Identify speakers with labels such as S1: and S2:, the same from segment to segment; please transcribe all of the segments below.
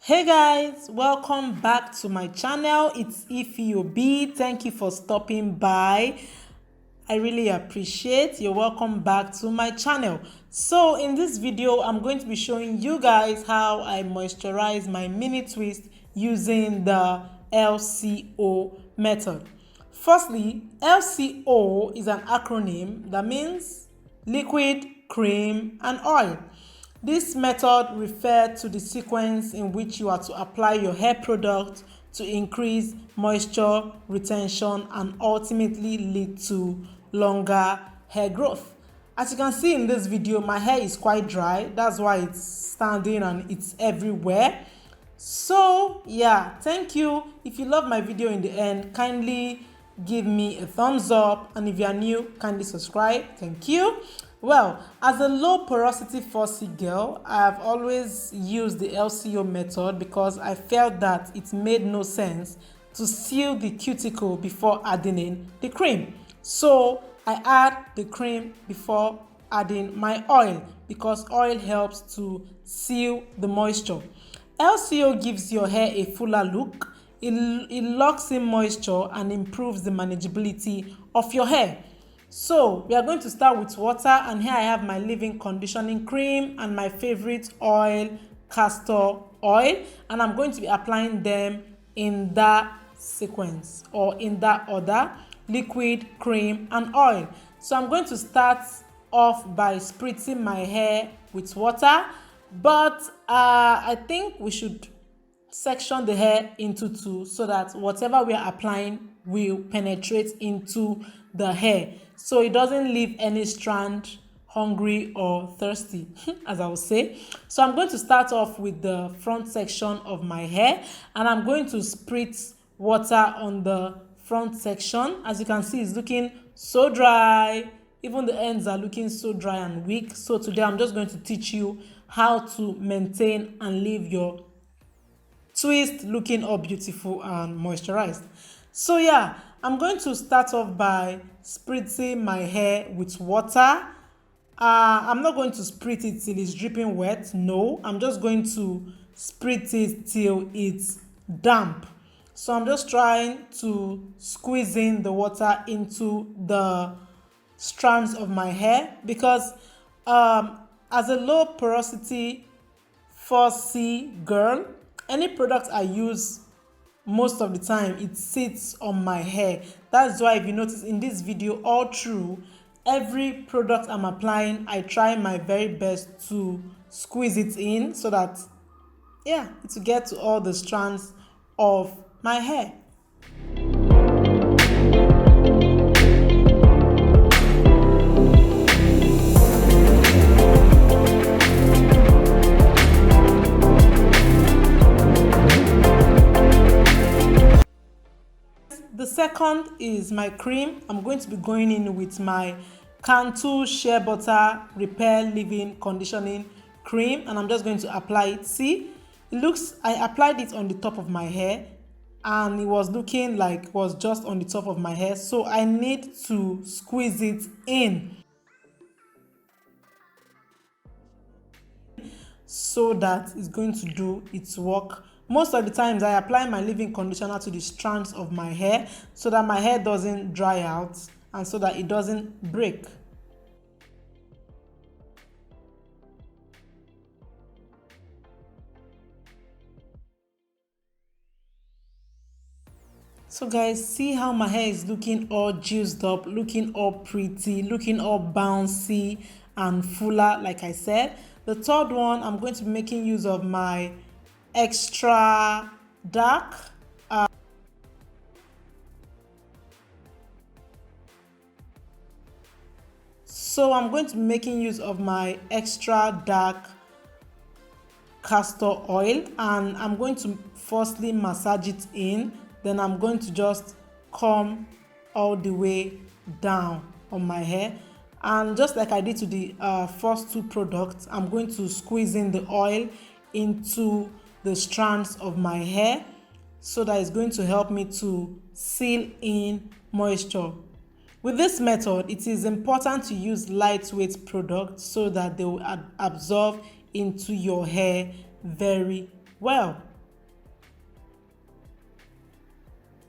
S1: Hey guys, welcome back to my channel. It's EFEOB. Thank you for stopping by. I really appreciate. You're welcome back to my channel. So in this video, I'm going to be showing you guys how I moisturize my mini twist using the LCO method. Firstly, LCO is an acronym that means liquid, cream, and oil. This method refers to the sequence in which you are to apply your hair product to increase moisture retention and ultimately lead to longer hair growth. As you can see in this video, my hair is quite dry. That's why it's standing and it's everywhere. So yeah, thank you. If you love my video in the end, kindly give me a thumbs up, and if you are new, kindly subscribe. Thank you. Well, as a low porosity fussy girl, I have always used the LCO method because I felt that it made no sense to seal the cuticle before adding in the cream. So I add the cream before adding my oil because oil helps to seal the moisture. LCO gives your hair a fuller look. It locks in moisture and improves the manageability of your hair. So we are going to start with water, and here I have my leave-in conditioning cream and my favorite oil, castor oil, and I'm going to be applying them in that sequence or in that order: liquid, cream, and oil. So I'm going to start off by spritzing my hair with water, but I think we should section the hair into two so that whatever we are applying will penetrate into the hair, so it doesn't leave any strand hungry or thirsty as I would say. So I'm going to start off with the front section of my hair, and I'm going to spritz water on the front section. As you can see, it's looking so dry. Even the ends are looking so dry and weak. So today I'm just going to teach you how to maintain and leave your twist looking all beautiful and moisturized. So yeah, I'm going to start off by spritzing my hair with water. I'm not going to spritz it till it's dripping wet. No, I'm just going to spritz it till it's damp. So I'm just trying to squeeze in the water into the strands of my hair because as a low porosity fussy girl, any product I use, most of the time it sits on my hair. That's why if you notice in this video, all through every product I'm applying, I try my very best to squeeze it in so that yeah, to get to all the strands of my hair. The second is my cream. I'm going to be going in with my Cantu shea butter repair leave-in conditioning cream, and I'm just going to apply it. See, it looks, I applied it on the top of my hair and it was looking like it was just on the top of my hair, so I need to squeeze it in so that it's going to do its work. Most of the times I apply my leave-in conditioner to the strands of my hair so that my hair doesn't dry out and so that it doesn't break. So guys, see how my hair is looking all juiced up, looking all pretty, looking all bouncy and fuller like I said. The third one, I'm going to be making use of my extra dark so I'm going to be making use of my extra dark castor oil, and I'm going to firstly massage it in, then I'm going to just come all the way down on my hair, and just like I did to the first two products, I'm going to squeeze in the oil into the strands of my hair so that it's going to help me to seal in moisture. With this method, it is important to use lightweight products so that they will absorb into your hair very well.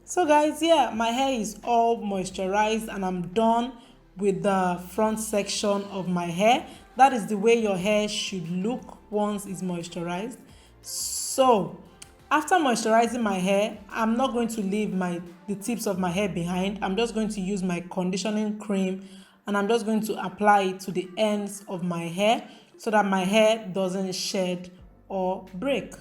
S1: So guys, yeah, my hair is all moisturized and I'm done with the front section of my hair. That is the way your hair should look once it's moisturized. So after moisturizing my hair, I'm not going to leave the tips of my hair behind. I'm just going to use my conditioning cream and I'm just going to apply it to the ends of my hair so that my hair doesn't shed or break.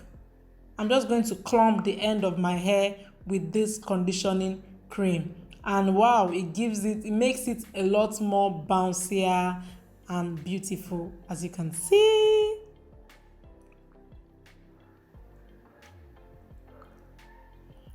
S1: I'm just going to clump the end of my hair with this conditioning cream. And wow, it makes it a lot more bouncier and beautiful, as you can see.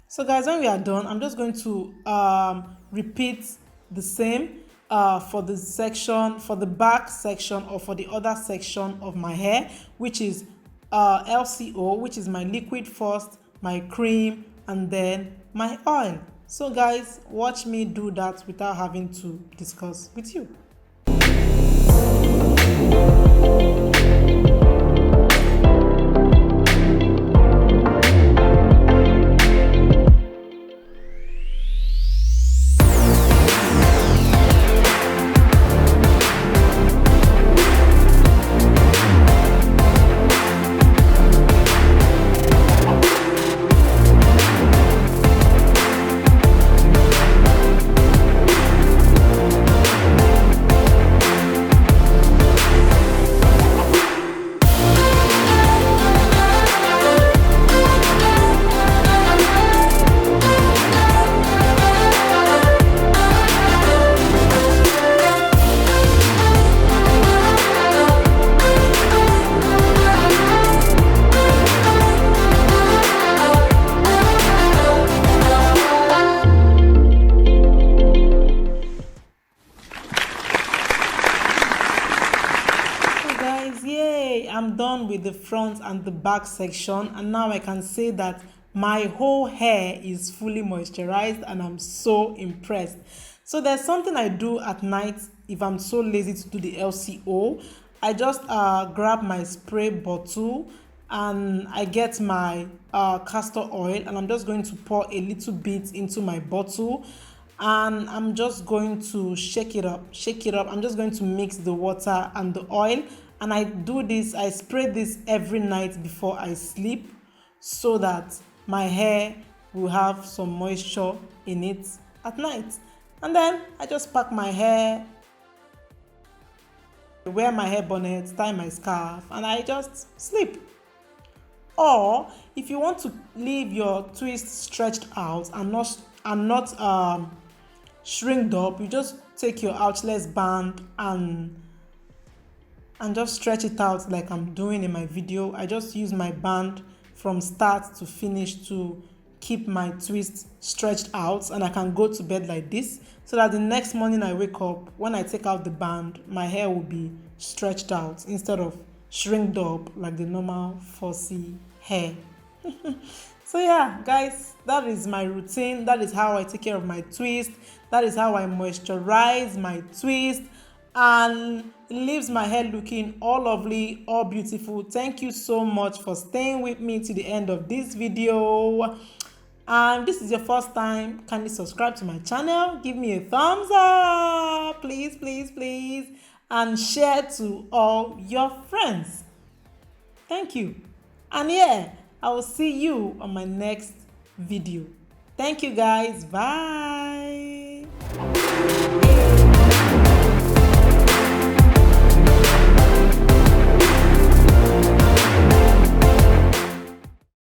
S1: So guys, when we are done, I'm just going to repeat the same for the back section or for the other section of my hair, which is LCO, which is my liquid first, my cream, and then my oil. So guys, watch me do that without having to discuss with you. I'm done with the front and the back section, and now I can say that my whole hair is fully moisturized and I'm so impressed. So there's something I do at night if I'm so lazy to do the LCO. I just grab my spray bottle and I get my castor oil and I'm just going to pour a little bit into my bottle and I'm just going to shake it up. I'm just going to mix the water and the oil, and I spray this every night before I sleep so that my hair will have some moisture in it at night. And then I just pack my hair, wear my hair bonnet, tie my scarf, and I just sleep. Or if you want to leave your twist stretched out and not shrinked up, you just take your ouchless band and just stretch it out like I'm doing in my video. I just use my band from start to finish to keep my twist stretched out, and I can go to bed like this so that the next morning I wake up, when I take out the band, my hair will be stretched out instead of shrinked up like the normal fussy hair. So yeah, guys, that is my routine. That is how I take care of my twist. That is how I moisturize my twist, and it leaves my hair looking all lovely, all beautiful. Thank you so much for staying with me to the end of this video. And this is your first time, kindly subscribe to my channel, give me a thumbs up, please, and share to all your friends. Thank you. And yeah, I will see you on my next video. Thank you guys. Bye.